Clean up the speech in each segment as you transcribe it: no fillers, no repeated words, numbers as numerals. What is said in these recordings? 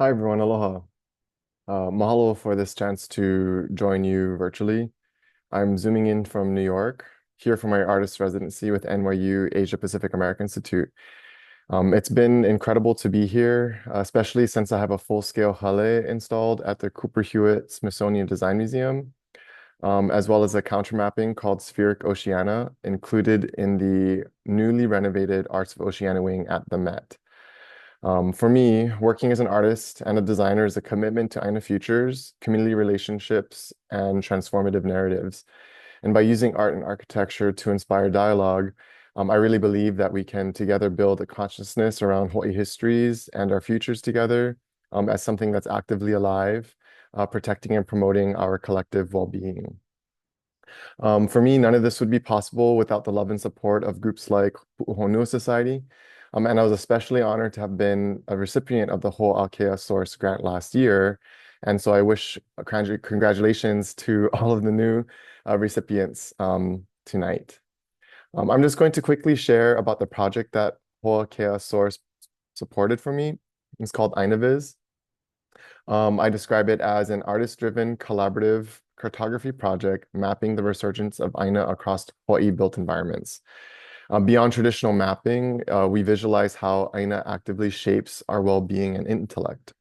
Hi everyone, aloha. Mahalo for this chance to join you virtually. I'm zooming in from New York, here for my artist residency with NYU Asia Pacific American Institute. It's been incredible to be here, especially since I have a full-scale hale installed at the Cooper Hewitt Smithsonian Design Museum, as well as a counter mapping called Spheric Oceania, included in the newly renovated Arts of Oceania wing at the Met. For me, working as an artist and a designer is a commitment to Aina futures, community relationships, and transformative narratives. And by using art and architecture to inspire dialogue, I really believe that we can together build a consciousness around Hawaii histories and our futures together as something that's actively alive, protecting and promoting our collective well-being. For me, none of this would be possible without the love and support of groups like Honua Society. And I was especially honored to have been a recipient of the Hoakea Source grant last year. And so I wish congratulations to all of the new recipients tonight. I'm just going to quickly share about the project that Hoakea Source supported for me. It's called Inaviz. I describe it as an artist-driven collaborative cartography project mapping the resurgence of Aina across Hawaii built environments. Beyond traditional mapping, we visualize how Aina actively shapes our well-being and intellect.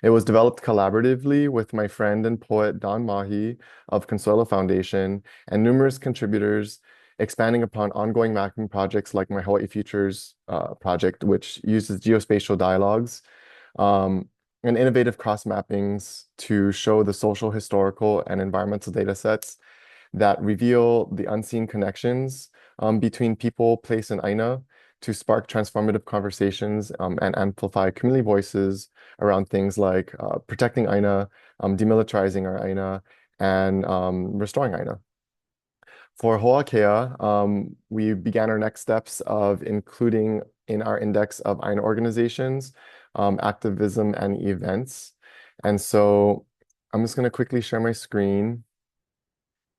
It was developed collaboratively with my friend and poet Don Mahi of Consuelo Foundation and numerous contributors, expanding upon ongoing mapping projects like my Hawaii Futures project, which uses geospatial dialogues um, and innovative cross mappings to show the social, historical, and environmental data sets that reveal the unseen connections between people, place, and Aina to spark transformative conversations and amplify community voices around things like protecting Aina, demilitarizing our Aina, and restoring Aina. For Hoakea, we began our next steps of including in our index of Aina organizations, activism, and events. And so I'm just going to quickly share my screen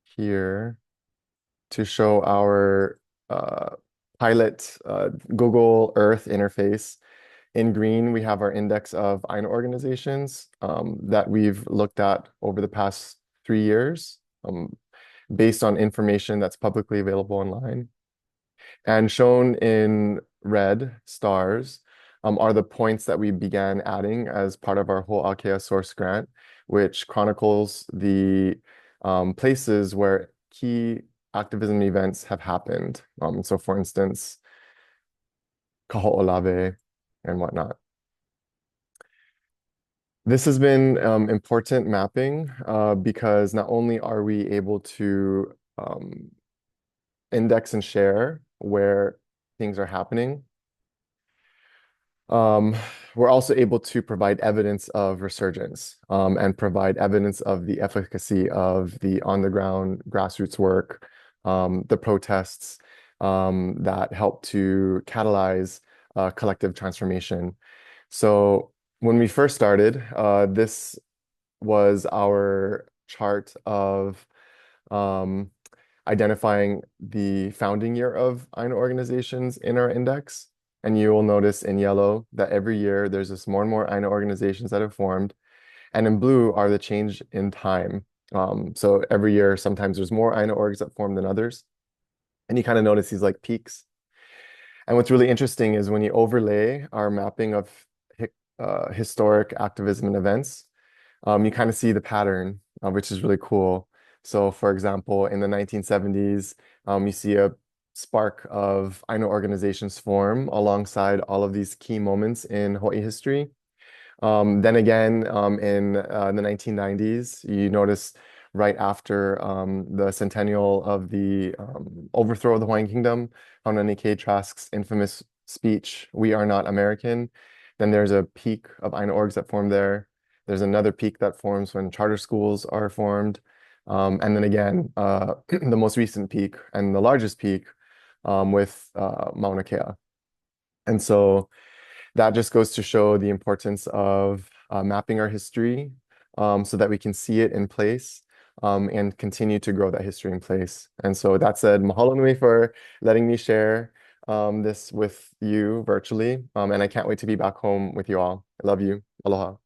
here to show our pilot Google Earth interface. In green, we have our index of Aina organizations that we've looked at over the past 3 years based on information that's publicly available online. And shown in red stars are the points that we began adding as part of our whole Hoakea source grant, which chronicles the places where key activism events have happened. So for instance, Kaho'olawe and whatnot. This has been important mapping because not only are we able to index and share where things are happening, um, we're also able to provide evidence of resurgence and provide evidence of the efficacy of the on-the-ground grassroots work, the protests that help to catalyze collective transformation. So when we first started, this was our chart of um, identifying the founding year of Aina organizations in our index. And you will notice in yellow that every year there's just more and more Aina organizations that have formed. And in blue are the change in time. So every year, sometimes there's more Aina orgs that form than others. And you kind of notice these like peaks. And what's really interesting is when you overlay our mapping of historic activism and events, you kind of see the pattern, which is really cool. So, for example, in the 1970s, you see a spark of Aino organizations form alongside all of these key moments in Hawaii history. Then again, in the 1990s, you notice right after the centennial of the overthrow of the Hawaiian Kingdom, Haunani K. Trask's infamous speech, "We are not American." Then there's a peak of Aina orgs that form there. There's another peak that forms when charter schools are formed. And then again, the most recent peak and the largest peak with Mauna Kea. And so that just goes to show the importance of mapping our history so that we can see it in place and continue to grow that history in place. And so that said, mahalo nui for letting me share this with you virtually. And I can't wait to be back home with you all. I love you. Aloha.